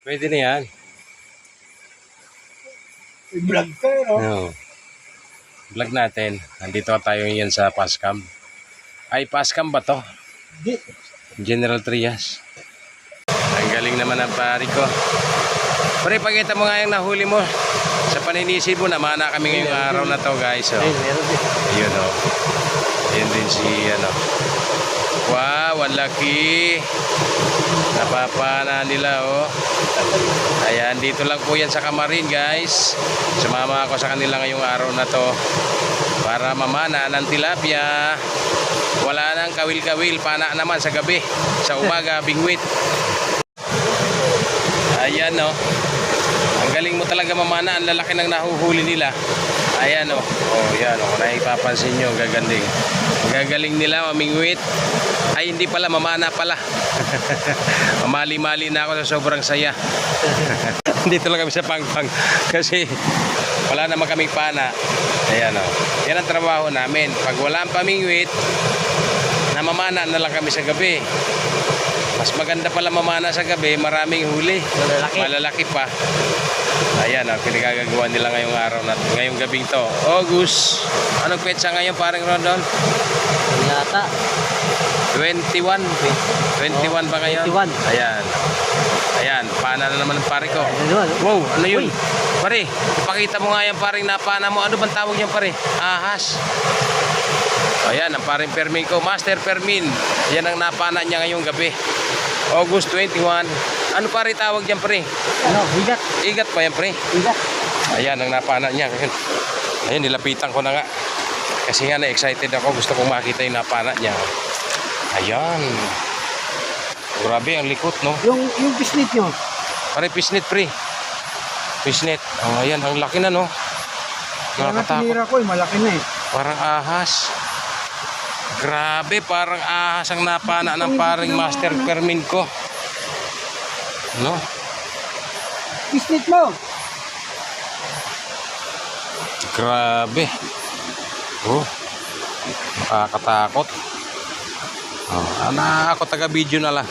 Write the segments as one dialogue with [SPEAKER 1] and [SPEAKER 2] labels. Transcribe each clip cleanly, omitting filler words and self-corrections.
[SPEAKER 1] Pwede na yan.
[SPEAKER 2] Vlog ka, no?
[SPEAKER 1] No. Vlog natin. Nandito tayo ngayon sa Pascam. Ay, Pascam ba to?
[SPEAKER 2] Di.
[SPEAKER 1] General Trias. Ang galing naman ng pari ko. Pre, pakita mo nga yung nahuli mo. Sa paninisi mo, namana kami ngayong araw na to, guys. Oh.
[SPEAKER 2] Ay, meron din.
[SPEAKER 1] Ayun, oh. Ayun din si, ano. Wow, ang laki. Napapana nila, oh. Ayan, dito lang po yan sa Kamarin, guys. Sumama ako sa kanila ngayong araw na to para mamana ng tilapia. Wala nang kawil-kawil, pana naman sa gabi. Sa umaga, bingwit. Ayan, oh. Ang galing mo talaga mamana. Ang lalaki ng nahuhuli nila. Ayan, oh. Oh, yan, oh. Kung naipapansin nyo, gagaling. Gagaling nila, mamingwit. Ay, hindi pala, mamana pala. Mamali-mali na ako sa sobrang saya. Dito lang kami sa pangpang. Kasi wala naman kaming pana. Ayan, oh. Yan ang trabaho namin. Pag wala ang pamingwit, namamana na lang kami sa gabi. Mas maganda pala mamana sa gabi, maraming huli.
[SPEAKER 2] Malalaki.
[SPEAKER 1] Malalaki pa. Ayan, oh, pinagagagawa nila ngayong araw na ngayong gabing to. August. Anong petsa ngayon, parang Rondon?
[SPEAKER 2] Yata.
[SPEAKER 1] 21. 21 ba ngayon?
[SPEAKER 2] 21.
[SPEAKER 1] Ayan. Ayan, pana na naman ang pare ko.
[SPEAKER 2] Ano?
[SPEAKER 1] Wow, ano yun? Pare, ipakita mo nga yan, paring napana mo. Ano bang tawag niyan, pare? Ahas. Ayan, ang paring Permin ko. Master Permin. Yan ang napana niya ngayong gabi. August 21. Ano pare tawag niyan, pare?
[SPEAKER 2] Ano? Higat.
[SPEAKER 1] Igat pa yan, pare.
[SPEAKER 2] Higat.
[SPEAKER 1] Ayan, ang napana niya. Ayan, nilapitan ko na nga. Kasi nga na-excited ako. Gusto kong makita yung napana niya. Ayan. Grabe, ang likot, no?
[SPEAKER 2] Yung bisnit nyo.
[SPEAKER 1] Pare, pisnit, pre. Pisnit. Oh, ayan, ang laki na, no?
[SPEAKER 2] Kaya nga tinira ko, malaki na eh.
[SPEAKER 1] Parang ahas. Grabe, parang ahas ang napana ng paring Master Permin ko. No?
[SPEAKER 2] Bisnit mo.
[SPEAKER 1] Grabe. Oh. Nakakatakot. Oh, ako taga-video na lang.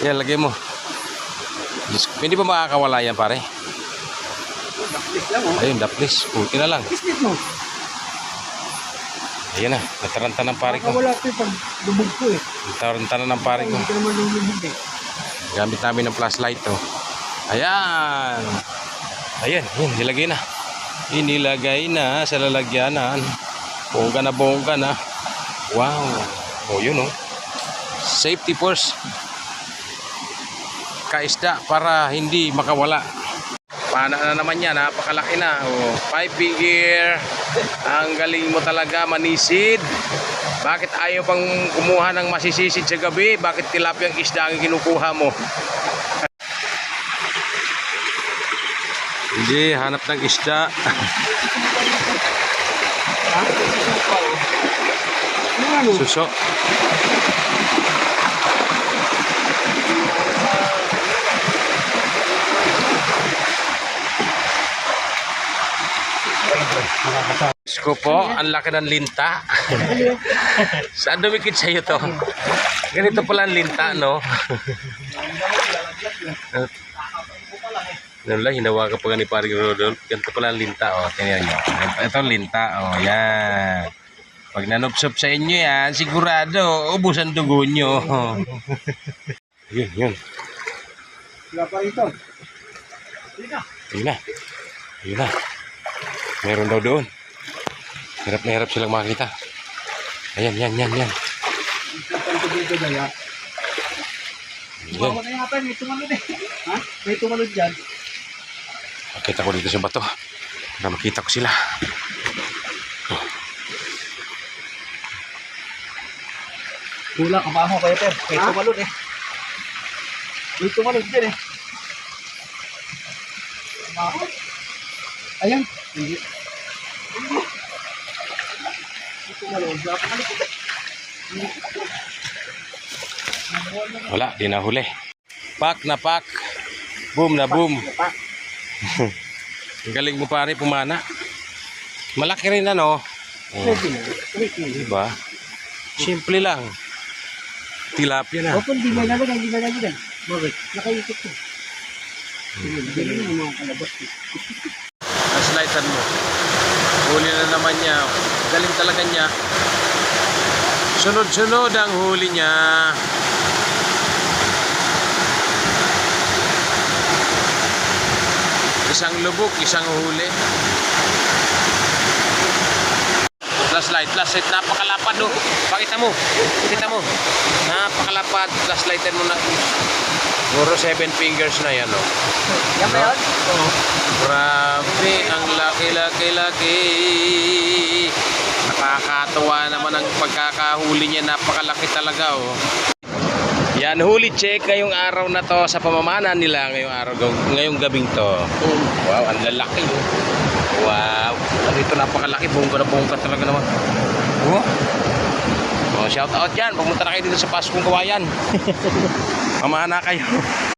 [SPEAKER 1] Yan, lagay mo. Hindi ba makakawala yan, pare?
[SPEAKER 2] Daplis lang oh.
[SPEAKER 1] Ayun, daplis. Puti na lang.
[SPEAKER 2] Bisnit mo.
[SPEAKER 1] Ayan na, nataranta ng pare ko.
[SPEAKER 2] Wala ito pag lubog ko eh.
[SPEAKER 1] Nataranta na ng pare ko.
[SPEAKER 2] Hindi ka naman lulubog eh.
[SPEAKER 1] Gamit namin ng flashlight, oh. Ayan. Ayan, yun, nilagay na. Inilagay na sa lalagyanan. Bongga na. Wow. Oh, yun, oh. Safety first. Kaisda para hindi makawala. Pana na naman yan, napakalaki na. Oh, 5 figure. Ang galing mo talaga, manisid. Bakit ayaw pang kumuha ng masisisid sa gabi? Bakit tilapiyang isda ang kinukuha mo? Hindi, hanap ng isda. Suso. Sko po, ang laki ng linta. Saan dumikit sa iyo to? Ganito pala ang linta, no? Wala, hinawa ka pa ni Paring Rodolph. Ganito pala ang linta, oh. Tingnan nyo. Ito ang linta, oh. Yan. Pag nanupsop sa inyo yan, sigurado, ubusan dugo nyo. Yun.
[SPEAKER 2] Wala pa ito.
[SPEAKER 1] Ayun na. Meron daw doon. Hirap na hirap silang makita. Ayan.
[SPEAKER 2] Dito dala. Bawa na yata, may tumalod eh. Ha? May tumalod dyan.
[SPEAKER 1] Makita ko dito sa bato. Para makita ko sila.
[SPEAKER 2] Kulang ang baho kayo, Ter. May tumalod eh. May tumalod dyan eh. Baho. Ayan. Hindi. May tumalod.
[SPEAKER 1] Wala, di na huli. Pak na pak. Boom na boom. Ang galing mo pare, pumana. Malaki rin ano. Diba? Simple lang. Tilapia na.
[SPEAKER 2] Opo, hindi ba nalagay, Bakit? Nakaikot ko. Galing ng mga kalabas.
[SPEAKER 1] Flashlightan mo. Huli na naman niya. Galing talaga niya. Sunod-sunod ang huli niya. Isang lubog, isang huli. Flashlight, napakalapad oh. Pakita mo. Kita mo. Napakalapad. Flashlightan mo na. Siguro 7 fingers na yan oh.
[SPEAKER 2] Yan ba yun? Oo.
[SPEAKER 1] Grabe, ang laki-laki-laki. Nakakatuwa naman ang pagkakahuli niya. Napakalaki talaga oh. Yan, huli check ngayong araw na to sa pamamana nila ngayong gabing to. Wow, ang lalaki oh. Wow, ito napakalaki. Bongga na bongga talaga naman. Oh, shout out yan. Pumunta na kayo dito sa Paskong Kawayan. Mamana kayo.